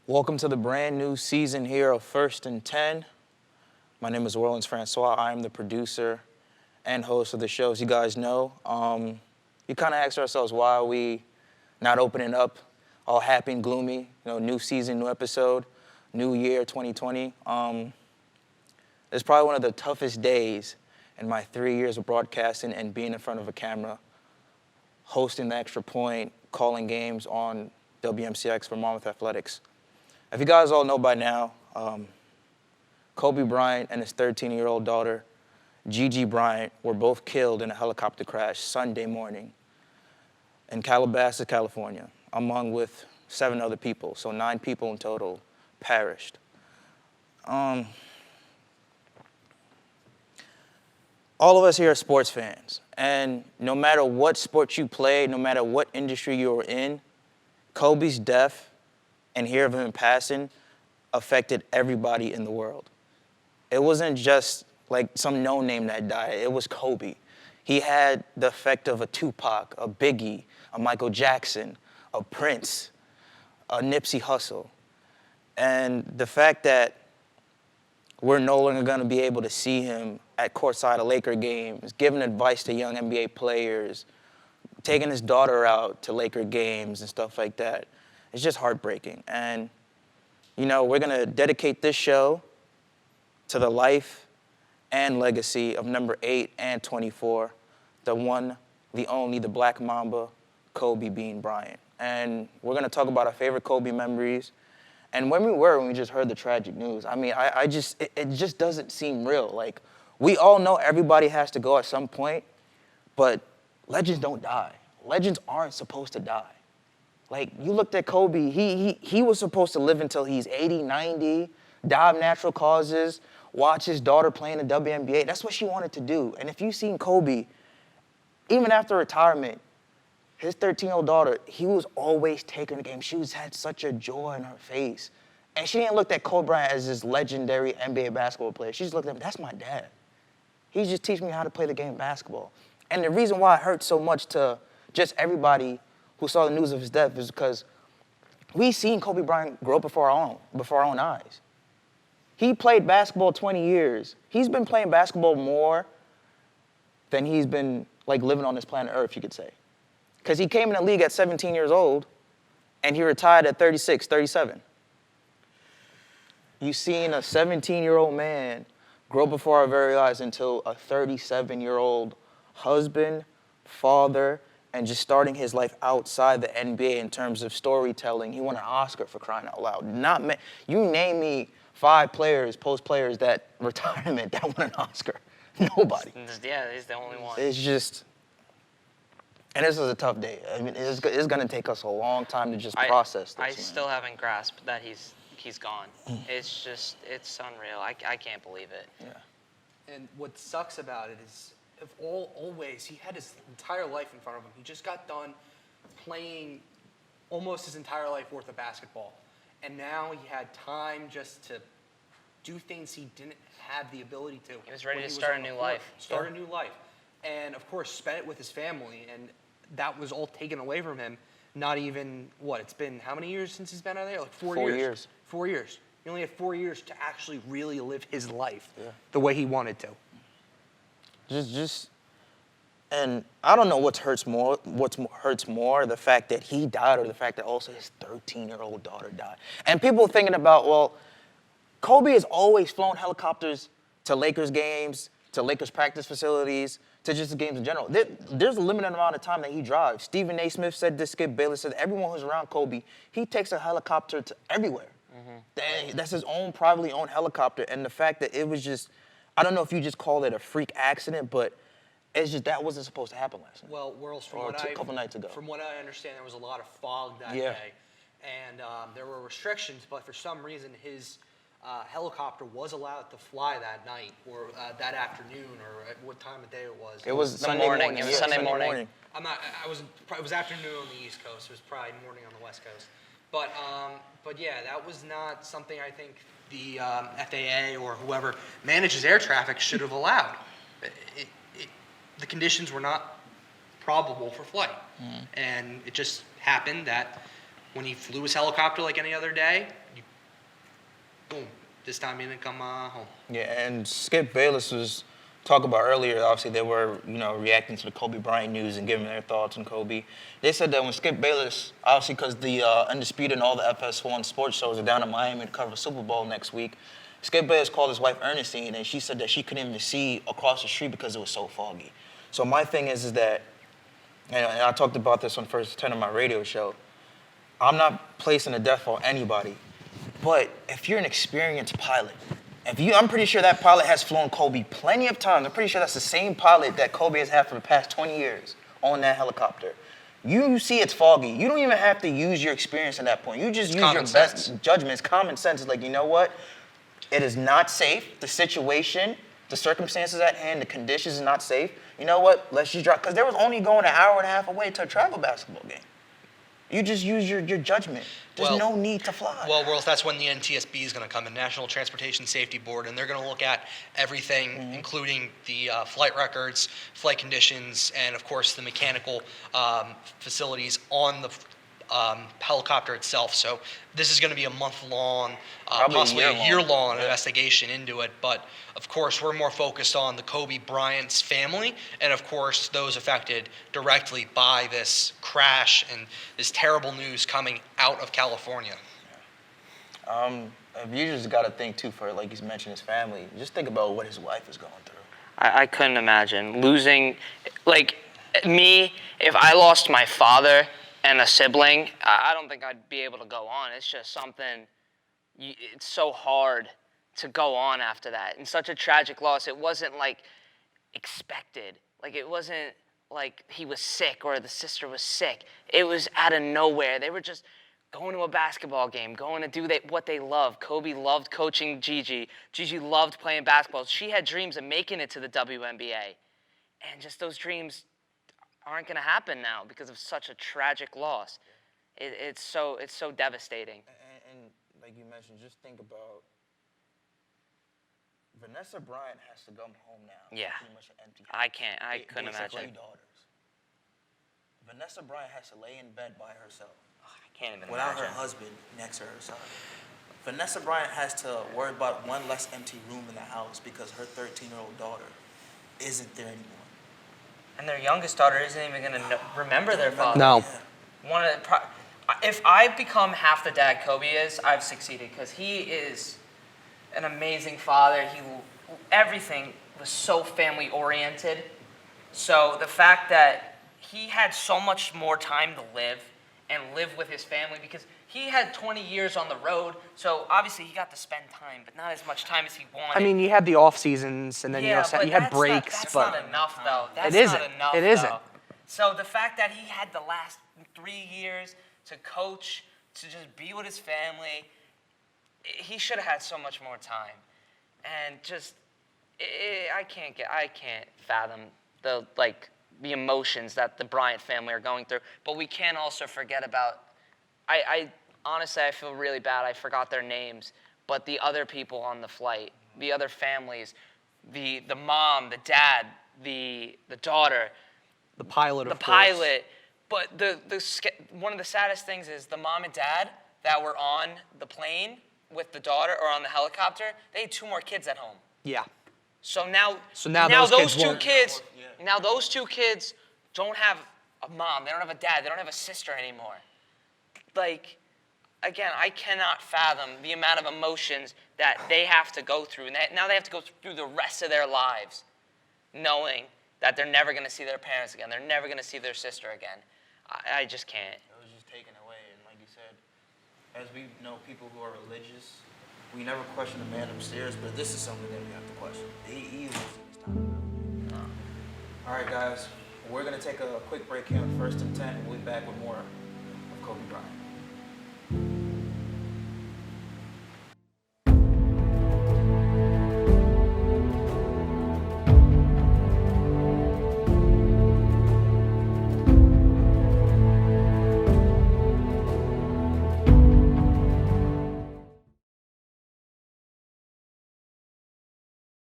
Welcome to the brand new season here of First and 10. My name is Orleans Francois. I am the producer and host of the show. As you guys know, we kind of asked ourselves, why are we not opening up all happy and gloomy? New season, new episode, new year, 2020. It's probably one of the toughest days in my 3 years of broadcasting and being in front of a camera, hosting the Extra Point, calling games on WMCX for Monmouth Athletics. If you guys all know by now, Kobe Bryant and his 13-year-old daughter, Gigi Bryant, were both killed in a helicopter crash Sunday morning in Calabasas, California, along with 7 other people. So 9 people in total perished. All of us here are sports fans, and no matter what sport you play, no matter what industry you're in, Kobe's death and hear of him passing affected everybody in the world. It wasn't just like some no-name that died. It was Kobe. He had the effect of a Tupac, a Biggie, a Michael Jackson, a Prince, a Nipsey Hussle. And the fact that we're no longer going to be able to see him at courtside of Laker games, giving advice to young NBA players, taking his daughter out to Laker games and stuff like that, it's just heartbreaking. And, we're going to dedicate this show to the life and legacy of number 8 and 24, the one, the only, the Black Mamba, Kobe Bean Bryant. And we're going to talk about our favorite Kobe memories and when we just heard the tragic news. I mean, it just doesn't seem real. Like, we all know everybody has to go at some point, but legends don't die. Legends aren't supposed to die. Like, you looked at Kobe, he was supposed to live until he's 80, 90, die of natural causes, watch his daughter play in the WNBA. That's what she wanted to do. And if you've seen Kobe, even after retirement, his 13-year-old daughter, he was always taking the game. She had such a joy in her face. And she didn't look at Kobe Bryant as this legendary NBA basketball player. She just looked at him, that's my dad. He just teach me how to play the game of basketball. And the reason why it hurt so much to just everybody who saw the news of his death is because we seen Kobe Bryant grow up before our own eyes. He played basketball 20 years. He's been playing basketball more than he's been living on this planet Earth, you could say. Because he came in the league at 17 years old, and he retired at 36, 37. You've seen a 17-year-old man grow before our very eyes into a 37-year-old husband, father, and just starting his life outside the NBA in terms of storytelling. He won an Oscar, for crying out loud. You name me 5 post players that retirement that won an Oscar. Nobody. Yeah, he's the only one. It's just, and this is a tough day. I mean, it's going to take us a long time to just process this. I still haven't grasped that he's gone. It's unreal. I can't believe it. Yeah. And what sucks about it is, always, he had his entire life in front of him. He just got done playing almost his entire life worth of basketball. And now he had time just to do things he didn't have the ability to. He was ready to start a new life. Start a new life. And, of course, spent it with his family. And that was all taken away from him. Not even, it's been how many years since he's been out there? Like 4 years. 4 years. 4 years. He only had 4 years to actually really live his life the way he wanted to. And I don't know what hurts more, the fact that he died or the fact that also his 13-year-old daughter died. And people thinking about, Kobe has always flown helicopters to Lakers games, to Lakers practice facilities, to just the games in general. There's a limited amount of time that he drives. Stephen A. Smith said this, Skip Bayless said everyone who's around Kobe, he takes a helicopter to everywhere. Mm-hmm. That's his own privately owned helicopter. And the fact that it was just, I don't know if you just call it a freak accident, but it's just that wasn't supposed to happen last night. Well, Worlds, a couple nights ago. From what I understand, there was a lot of fog that day. And there were restrictions, but for some reason his helicopter was allowed to fly that night or that afternoon or at what time of day it was. It was Sunday morning. It was Sunday morning. It was afternoon on the East Coast. It was probably morning on the West Coast. But yeah, that was not something I think the FAA or whoever manages air traffic should have allowed. The conditions were not probable for flight. And it just happened that when he flew his helicopter like any other day, boom, this time he didn't come home. Yeah, and Skip Bayless was talking about earlier. Obviously, they were reacting to the Kobe Bryant news and giving their thoughts on Kobe. They said that when Skip Bayless, obviously because the Undisputed and all the FS1 sports shows are down in Miami to cover Super Bowl next week, Skip Bayless called his wife Ernestine, and she said that she couldn't even see across the street because it was so foggy. So my thing is that, and I talked about this on First 10 of my radio show, I'm not placing a death on anybody, but if you're an experienced pilot, I'm pretty sure that pilot has flown Kobe plenty of times. I'm pretty sure that's the same pilot that Kobe has had for the past 20 years on that helicopter. You see it's foggy. You don't even have to use your experience at that point. You just use your best judgment. It's common sense. It's like, you know what? It is not safe. The situation, the circumstances at hand, the conditions is not safe. You know what? Let's just drive. Because there was only going an hour and a half away to a travel basketball game. You just use your judgment. There's no need to fly. Well, World, that's when the NTSB is going to come, the National Transportation Safety Board, and they're going to look at everything, including the flight records, flight conditions, and, of course, the mechanical facilities on the helicopter itself. So this is going to be a month-long, possibly a year-long investigation into it. But, of course, we're more focused on the Kobe Bryant's family and, of course, those affected directly by this crash and this terrible news coming out of California. You just got to think, too, for, like you mentioned, his family. Just think about what his wife is going through. I couldn't imagine losing, like, me, if I lost my father and a sibling, I don't think I'd be able to go on. It's just something, it's so hard to go on after that. And such a tragic loss. It wasn't like expected. Like it wasn't like he was sick or the sister was sick. It was out of nowhere. They were just going to a basketball game, going to do what they love. Kobe loved coaching Gigi. Gigi loved playing basketball. She had dreams of making it to the WNBA. And just those dreams aren't going to happen now because of such a tragic loss. It's so devastating. And like you mentioned, just think about Vanessa Bryant has to come home now. Yeah. Pretty much an empty house. I couldn't imagine. 3 daughters. Vanessa Bryant has to lay in bed by herself. I can't even without imagine. her husband next to her side. Vanessa Bryant has to worry about one less empty room in the house because her 13-year-old daughter isn't there anymore. And their youngest daughter isn't even going to remember their father. No. If I become half the dad Kobe is, I've succeeded because he is an amazing father. Everything was so family oriented. So the fact that he had so much more time to live and live with his family because he had 20 years on the road. So obviously he got to spend time, but not as much time as he wanted. I mean, you had the off seasons, and then yeah, you had breaks, that's but not enough though. That's it isn't. Not enough, it isn't. Though. So the fact that he had the last 3 years to coach, to just be with his family, he should have had so much more time. And just, I can't fathom the emotions that the Bryant family are going through. But we can't also forget about, I honestly, I feel really bad. I forgot their names. But the other people on the flight, the other families, the mom, the dad, the daughter. The pilot, of course. The pilot. But one of the saddest things is the mom and dad that were on the plane with the daughter or on the helicopter, they had 2 more kids at home. Yeah. So now those kids now those two kids don't have a mom, they don't have a dad, they don't have a sister anymore. Like, again, I cannot fathom the amount of emotions that they have to go through. And now they have to go through the rest of their lives knowing that they're never going to see their parents again. They're never going to see their sister again. I just can't. It was just taken away. And like you said, as we know people who are religious, we never question the man upstairs, but this is something that we have to question. He was his time. All right, guys. We're going to take a quick break here on First and 10. We'll be back with more of Kobe Bryant.